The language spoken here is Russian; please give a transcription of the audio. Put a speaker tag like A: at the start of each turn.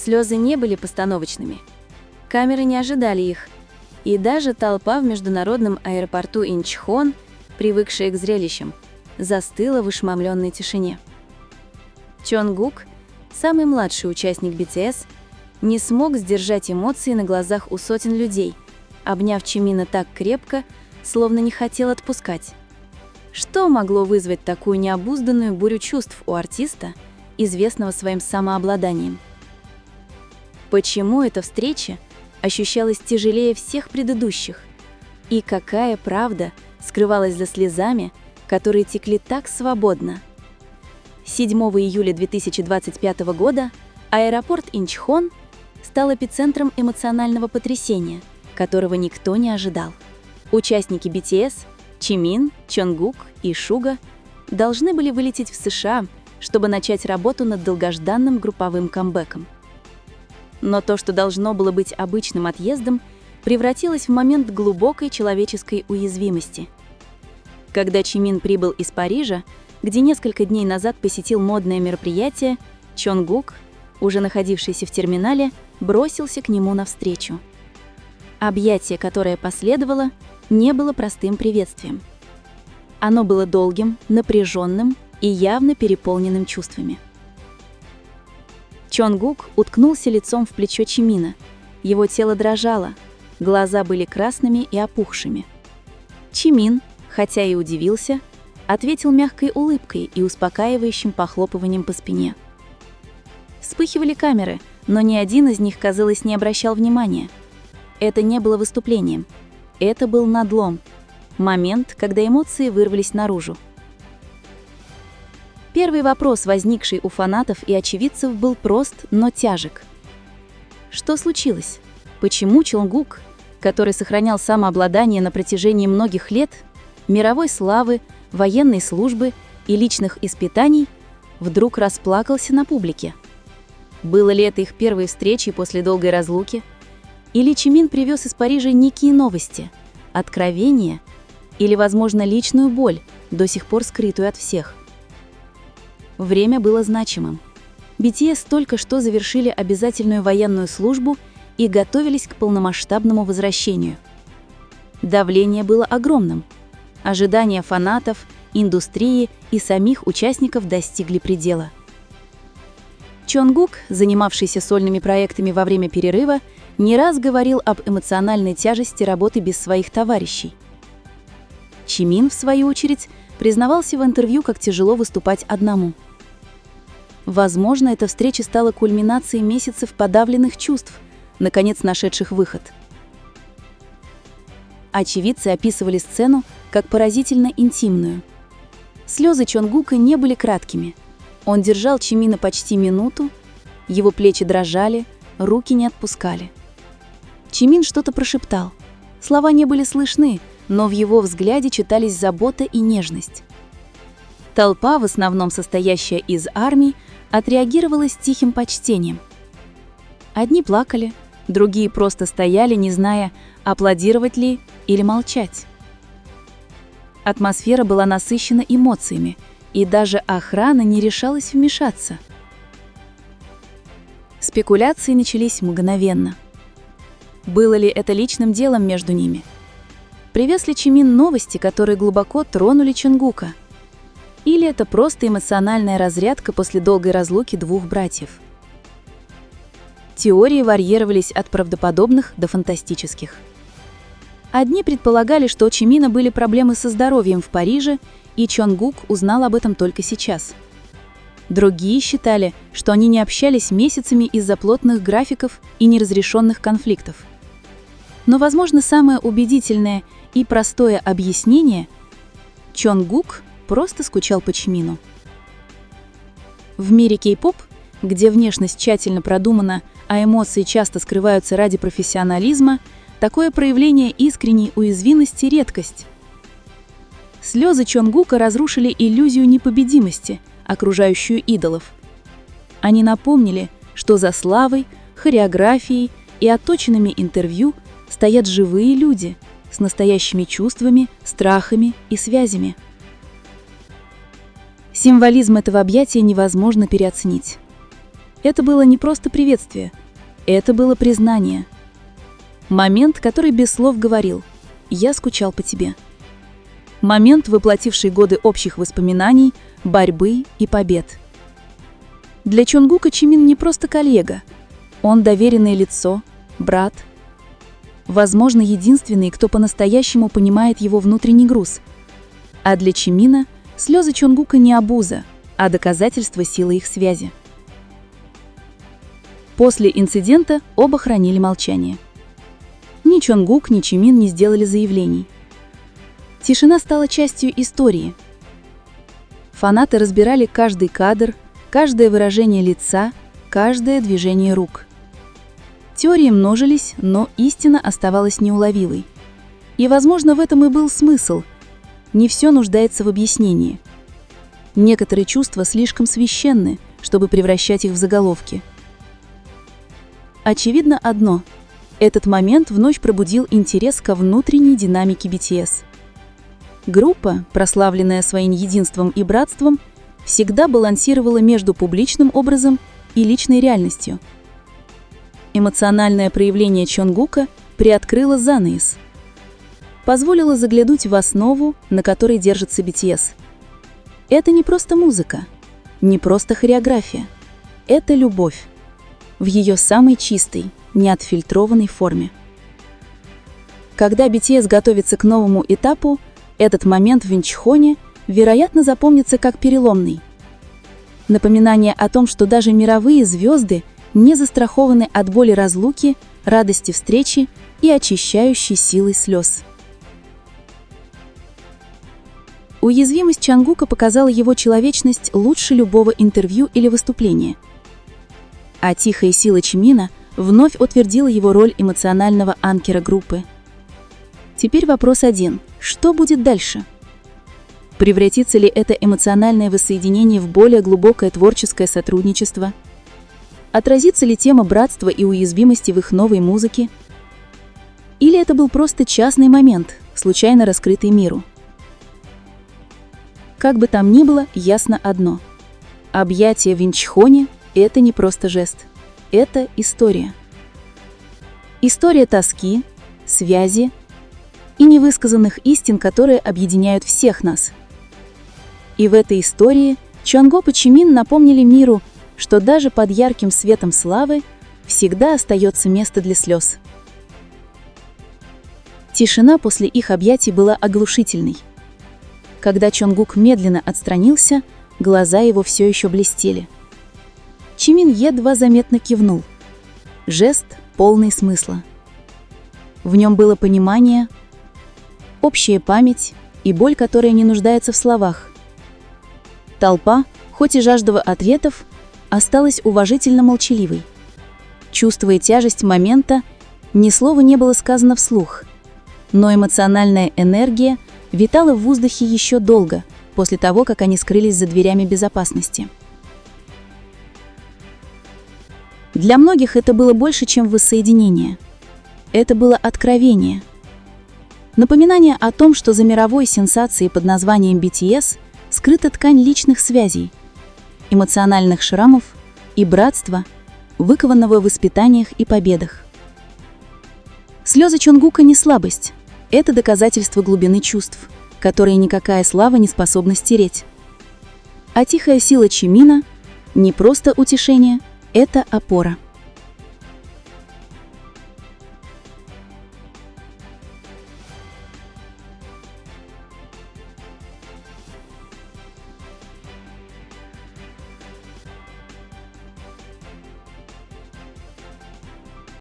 A: Слезы не были постановочными. Камеры не ожидали их. И даже толпа в международном аэропорту Инчхон, привыкшая к зрелищам, застыла в ошеломленной тишине. Чонгук, самый младший участник BTS, не смог сдержать эмоции на глазах у сотен людей, обняв Чимина так крепко, словно не хотел отпускать. Что могло вызвать такую необузданную бурю чувств у артиста, известного своим самообладанием? Почему эта встреча ощущалась тяжелее всех предыдущих? И какая правда скрывалась за слезами, которые текли так свободно? 7 июля 2025 года аэропорт Инчхон стал эпицентром эмоционального потрясения, которого никто не ожидал. Участники BTS Чимин, Чонгук и Шуга должны были вылететь в США, чтобы начать работу над долгожданным групповым камбэком. Но то, что должно было быть обычным отъездом, превратилось в момент глубокой человеческой уязвимости. Когда Чимин прибыл из Парижа, где несколько дней назад посетил модное мероприятие, Чонгук, уже находившийся в терминале, бросился к нему навстречу. Объятие, которое последовало, не было простым приветствием. Оно было долгим, напряженным и явно переполненным чувствами. Чонгук уткнулся лицом в плечо Чимина. Его тело дрожало, глаза были красными и опухшими. Чимин, хотя и удивился, ответил мягкой улыбкой и успокаивающим похлопыванием по спине. Вспыхивали камеры, но ни один из них, казалось, не обращал внимания. Это не было выступлением. Это был надлом. Момент, когда эмоции вырвались наружу. Первый вопрос, возникший у фанатов и очевидцев, был прост, но тяжек. Что случилось? Почему Чонгук, который сохранял самообладание на протяжении многих лет, мировой славы, военной службы и личных испытаний, вдруг расплакался на публике? Было ли это их первой встречей после долгой разлуки? Или Чимин привез из Парижа некие новости, откровения или, возможно, личную боль, до сих пор скрытую от всех? Время было значимым. BTS только что завершили обязательную военную службу и готовились к полномасштабному возвращению. Давление было огромным. Ожидания фанатов, индустрии и самих участников достигли предела. Чонгук, занимавшийся сольными проектами во время перерыва, не раз говорил об эмоциональной тяжести работы без своих товарищей. Чимин, в свою очередь, признавался в интервью, как тяжело выступать одному. Возможно, эта встреча стала кульминацией месяцев подавленных чувств, наконец нашедших выход. Очевидцы описывали сцену как поразительно интимную. Слезы Чонгука не были краткими. Он держал Чимина почти минуту, его плечи дрожали, руки не отпускали. Чимин что-то прошептал. Слова не были слышны, но в его взгляде читались забота и нежность. Толпа, в основном состоящая из армий, отреагировала с тихим почтением. Одни плакали, другие просто стояли, не зная, аплодировать ли или молчать. Атмосфера была насыщена эмоциями, и даже охрана не решалась вмешаться. Спекуляции начались мгновенно. Было ли это личным делом между ними? Привез ли Чимин новости, которые глубоко тронули Чонгука? Или это просто эмоциональная разрядка после долгой разлуки двух братьев? Теории варьировались от правдоподобных до фантастических. Одни предполагали, что у Чимина были проблемы со здоровьем в Париже, и Чонгук узнал об этом только сейчас. Другие считали, что они не общались месяцами из-за плотных графиков и неразрешенных конфликтов. Но, возможно, самое убедительное и простое объяснение – Чонгук просто скучал по Чимину. В мире кей-поп, где внешность тщательно продумана, а эмоции часто скрываются ради профессионализма, такое проявление искренней уязвимости – редкость. Слезы Чонгука разрушили иллюзию непобедимости, окружающую идолов. Они напомнили, что за славой, хореографией и отточенными интервью стоят живые люди с настоящими чувствами, страхами и связями. Символизм этого объятия невозможно переоценить.
B: Это было не просто приветствие, это было признание. Момент, который без слов говорил: «Я скучал по тебе». Момент, воплотивший годы общих воспоминаний, борьбы и побед. Для Чонгука Чимин не просто коллега. Он доверенное лицо, брат. Возможно, единственный, кто по-настоящему понимает его внутренний груз. А для Чимина слезы Чонгука не обуза, а доказательство силы их связи. После инцидента оба хранили молчание. Ни Чонгук, ни Чимин не сделали заявлений. Тишина стала частью истории. Фанаты разбирали каждый кадр, каждое выражение лица, каждое движение рук. Теории множились, но истина оставалась неуловимой. И, возможно, в этом и был смысл. Не все нуждается в объяснении. Некоторые чувства слишком священны, чтобы превращать их в заголовки. Очевидно одно – этот момент вновь пробудил интерес ко внутренней динамике BTS. Группа, прославленная своим единством и братством, всегда балансировала между публичным образом и личной реальностью. Эмоциональное проявление Чонгука приоткрыло занавес, позволило заглянуть в основу, на которой держится BTS. Это не просто музыка, не просто хореография, это любовь в ее самой чистой, неотфильтрованной форме. Когда BTS готовится к новому этапу, этот момент в Инчхоне, вероятно, запомнится как переломный. Напоминание о том, что даже мировые звезды не застрахованы от боли разлуки, радости встречи и очищающей силы слез. Уязвимость Чонгука показала его человечность лучше любого интервью или выступления. А тихая сила Чимина вновь утвердила его роль эмоционального анкера группы. Теперь вопрос один. Что будет дальше? Превратится ли это эмоциональное воссоединение в более глубокое творческое сотрудничество? Отразится ли тема братства и уязвимости в их новой музыке? Или это был просто частный момент, случайно раскрытый миру? Как бы там ни было, ясно одно. Объятие в Инчхоне – это не просто жест. Это история. История тоски, связи и невысказанных истин, которые объединяют всех нас. И в этой истории Чонгук и Чимин напомнили миру, что даже под ярким светом славы всегда остается место для слез. Тишина после их объятий была оглушительной. Когда Чонгук медленно отстранился, глаза его все еще блестели. Чимин едва заметно кивнул. Жест полный смысла. В нем было понимание, общая память и боль, которая не нуждается в словах. Толпа, хоть и жаждала ответов, осталась уважительно молчаливой. Чувствуя тяжесть момента, ни слова не было сказано вслух, но эмоциональная энергия витала в воздухе еще долго, после того, как они скрылись за дверями безопасности. Для многих это было больше, чем воссоединение. Это было откровение. Напоминание о том, что за мировой сенсацией под названием BTS скрыта ткань личных связей, эмоциональных шрамов и братства, выкованного в испытаниях и победах. Слезы Чонгука не слабость, это доказательство глубины чувств, которые никакая слава не способна стереть. А тихая сила Чимина – не просто утешение, это опора.